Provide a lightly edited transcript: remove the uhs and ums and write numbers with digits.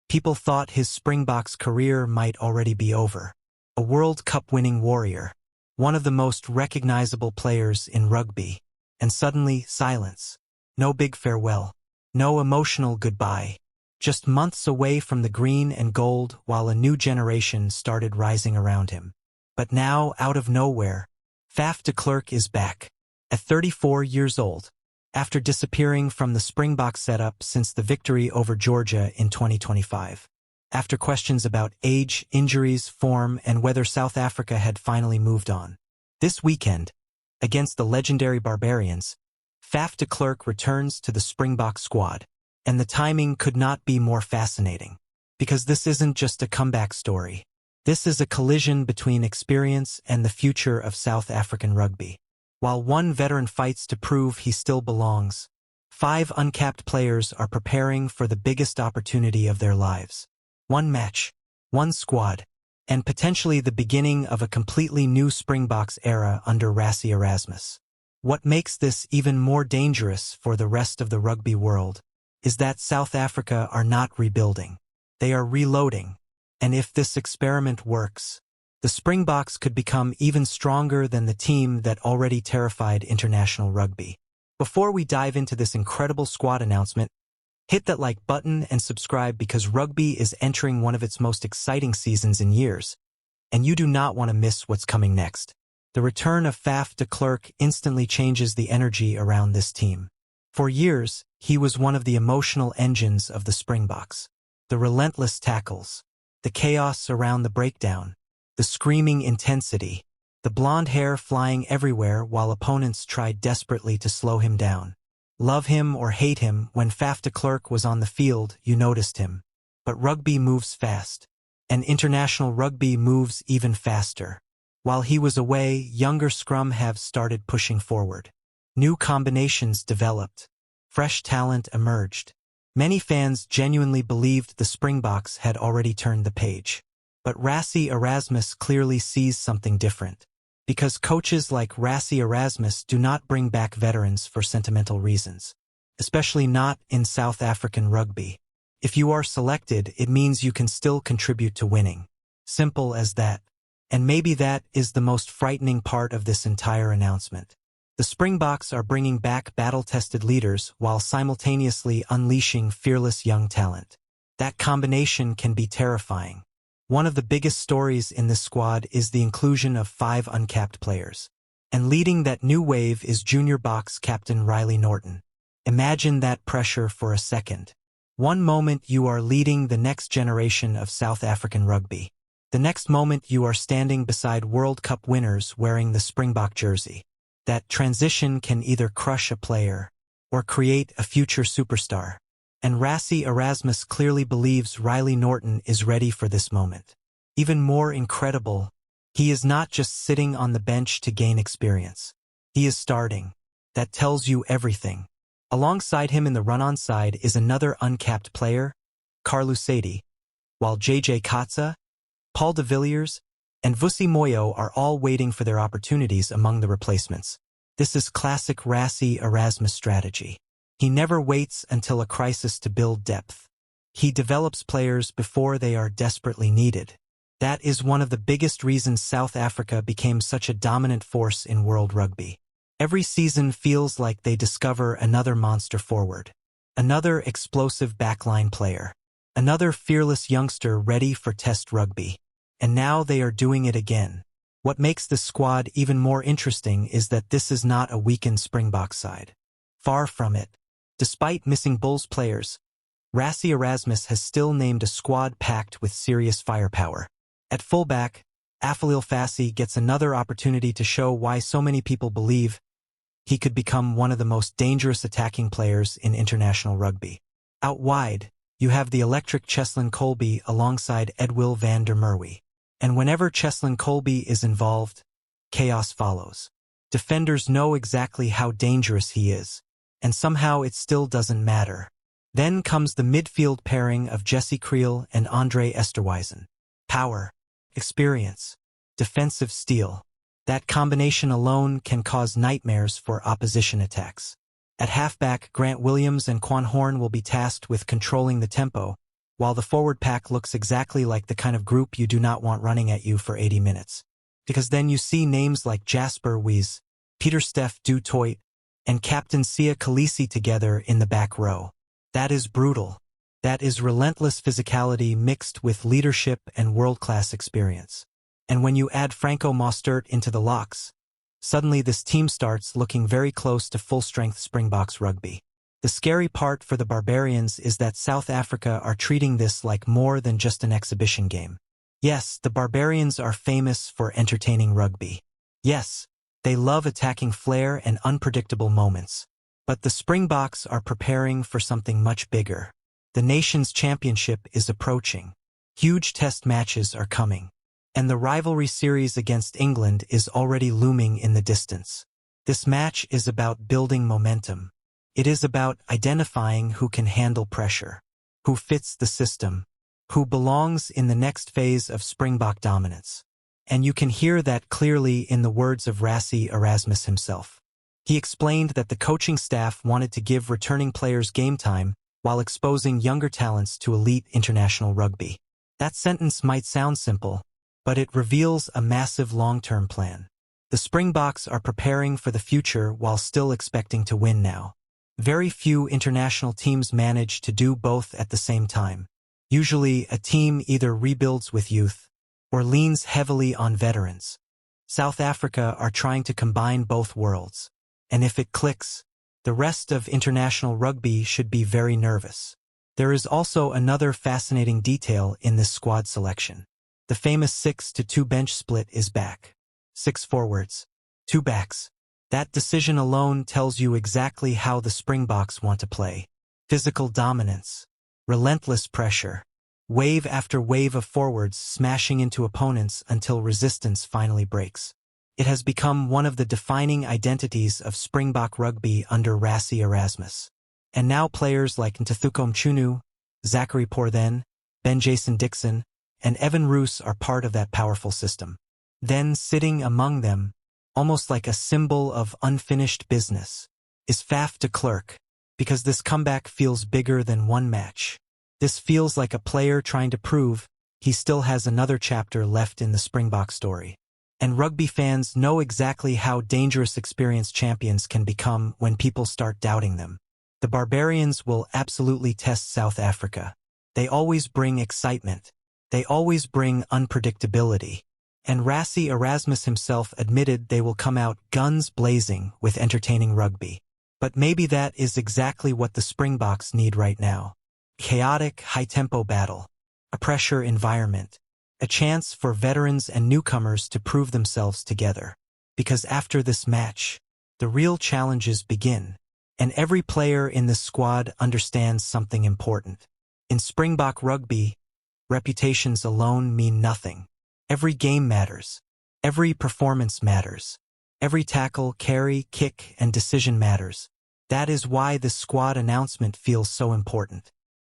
People thought his Springboks career might already be over. A World Cup-winning warrior, one of the most recognizable players in rugby. And suddenly, silence. No big farewell. No emotional goodbye. Just months away from the green and gold while a new generation started rising around him. But now, out of nowhere, Faf de Klerk is back. At 34 years old. After disappearing from the Springboks setup since the victory over Georgia in 2025. After questions about age, injuries, form, and whether South Africa had finally moved on. This weekend, against the legendary Barbarians, Faf de Klerk returns to the Springbok squad. And the timing could not be more fascinating. Because this isn't just a comeback story. This is a collision between experience and the future of South African rugby. While one veteran fights to prove he still belongs, 5 uncapped players are preparing for the biggest opportunity of their lives. One match, one squad, and potentially the beginning of a completely new Springboks era under Rassie Erasmus. What makes this even more dangerous for the rest of the rugby world is that South Africa are not rebuilding. They are reloading. And if this experiment works, the Springboks could become even stronger than the team that already terrified international rugby. Before we dive into this incredible squad announcement, hit that like button and subscribe because rugby is entering one of its most exciting seasons in years, and you do not want to miss what's coming next. The return of Faf de Klerk instantly changes the energy around this team. For years, he was one of the emotional engines of the Springboks. The relentless tackles, the chaos around the breakdown, the screaming intensity, the blonde hair flying everywhere while opponents tried desperately to slow him down. Love him or hate him, when Faf de Klerk was on the field, you noticed him. But rugby moves fast. And international rugby moves even faster. While he was away, younger scrum-halves started pushing forward. New combinations developed. Fresh talent emerged. Many fans genuinely believed the Springboks had already turned the page. But Rassie Erasmus clearly sees something different. Because coaches like Rassie Erasmus do not bring back veterans for sentimental reasons. Especially not in South African rugby. If you are selected, it means you can still contribute to winning. Simple as that. And maybe that is the most frightening part of this entire announcement. The Springboks are bringing back battle-tested leaders while simultaneously unleashing fearless young talent. That combination can be terrifying. One of the biggest stories in this squad is the inclusion of 5 uncapped players. And leading that new wave is Junior Boks captain Riley Norton. Imagine that pressure for a second. One moment you are leading the next generation of South African rugby. The next moment you are standing beside World Cup winners wearing the Springbok jersey. That transition can either crush a player or create a future superstar. And Rassie Erasmus clearly believes Riley Norton is ready for this moment. Even more incredible, he is not just sitting on the bench to gain experience. He is starting. That tells you everything. Alongside him in the run-on side is another uncapped player, Kolisi, while JJ Katsa, Paul de Villiers, and Vusi Moyo are all waiting for their opportunities among the replacements. This is classic Rassie Erasmus strategy. He never waits until a crisis to build depth. He develops players before they are desperately needed. That is one of the biggest reasons South Africa became such a dominant force in world rugby. Every season feels like they discover another monster forward. Another explosive backline player. Another fearless youngster ready for test rugby. And now they are doing it again. What makes this squad even more interesting is that this is not a weakened Springbok side. Far from it. Despite missing Bulls players, Rassie Erasmus has still named a squad packed with serious firepower. At fullback, Aflil Fassi gets another opportunity to show why so many people believe he could become one of the most dangerous attacking players in international rugby. Out wide, you have the electric Cheslin Kolbe alongside Edwill van der Merwe. And whenever Cheslin Kolbe is involved, chaos follows. Defenders know exactly how dangerous he is. And somehow it still doesn't matter. Then comes the midfield pairing of Jesse Kriel and Andre Esterhuizen. Power, experience, defensive steel. That combination alone can cause nightmares for opposition attacks. At halfback, Grant Williams and Quan Horn will be tasked with controlling the tempo, while the forward pack looks exactly like the kind of group you do not want running at you for 80 minutes. Because then you see names like Jasper Wiese, Peter Steph du Toit, and Captain Sia Kolisi together in the back row. That is brutal. That is relentless physicality mixed with leadership and world-class experience. And when you add Franco Mostert into the locks, suddenly this team starts looking very close to full-strength Springboks rugby. The scary part for the Barbarians is that South Africa are treating this like more than just an exhibition game. Yes, the Barbarians are famous for entertaining rugby. Yes, they love attacking flair and unpredictable moments. But the Springboks are preparing for something much bigger. The nation's championship is approaching. Huge test matches are coming. And the rivalry series against England is already looming in the distance. This match is about building momentum. It is about identifying who can handle pressure, who fits the system, who belongs in the next phase of Springbok dominance. And you can hear that clearly in the words of Rassie Erasmus himself. He explained that the coaching staff wanted to give returning players game time while exposing younger talents to elite international rugby. That sentence might sound simple, but it reveals a massive long-term plan. The Springboks are preparing for the future while still expecting to win now. Very few international teams manage to do both at the same time. Usually, a team either rebuilds with youth or leans heavily on veterans. South Africa are trying to combine both worlds. And if it clicks, the rest of international rugby should be very nervous. There is also another fascinating detail in this squad selection. The famous 6-2 bench split is back. 6 forwards, 2 backs. That decision alone tells you exactly how the Springboks want to play. Physical dominance, relentless pressure, wave after wave of forwards smashing into opponents until resistance finally breaks. It has become one of the defining identities of Springbok rugby under Rassie Erasmus. And now players like Ntuthuko Mchunu, Zachary Porthen, Ben Jason Dixon, and Evan Roos are part of that powerful system. Then sitting among them, almost like a symbol of unfinished business, is Faf de Klerk, because this comeback feels bigger than one match. This feels like a player trying to prove he still has another chapter left in the Springbok story. And rugby fans know exactly how dangerous experienced champions can become when people start doubting them. The Barbarians will absolutely test South Africa. They always bring excitement. They always bring unpredictability. And Rassie Erasmus himself admitted they will come out guns blazing with entertaining rugby. But maybe that is exactly what the Springboks need right now. Chaotic, high-tempo battle. A pressure environment. A chance for veterans and newcomers to prove themselves together. Because after this match, the real challenges begin. And every player in this squad understands something important. In Springbok rugby, reputations alone mean nothing. Every game matters. Every performance matters. Every tackle, carry, kick, and decision matters. That is why this squad announcement feels so important.